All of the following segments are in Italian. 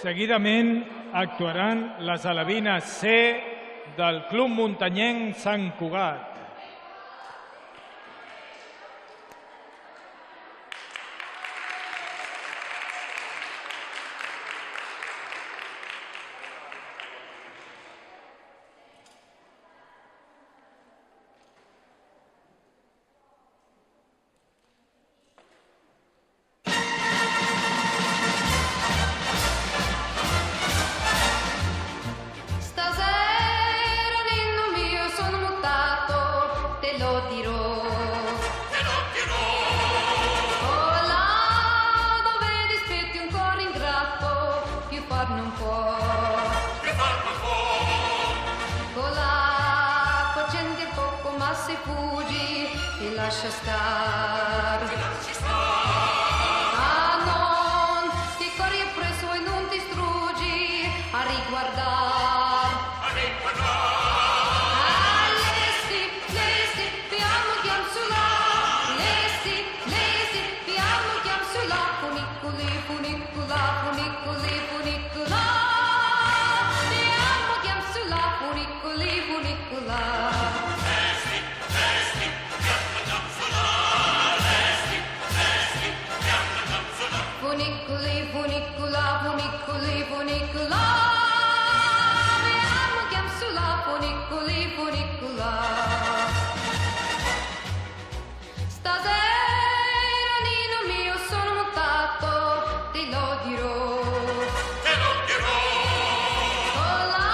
Seguidament actuaran les alevines C del Club Muntanyenc Sant Cugat. Lascia star, ah non ti corri appresso e non ti struggi a riguardar, lesti, piano chiam sulla, lesti, piano chiam sulla, funiculi, funicula, funiculi, funicula, piano chiam sulla, funiculi, funicula. Funiculi, funicula, funiculi, funicula, piano chiam sulla, funiculi, funicula. Stasera, Nino mio, sono mutato, te lo dirò. Oh là,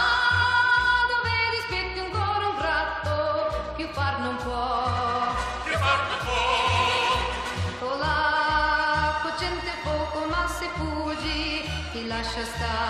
dove dispetti ancora un tratto, più far non può. Oh là, cocente poco, ma se fuggi, ti lascia star.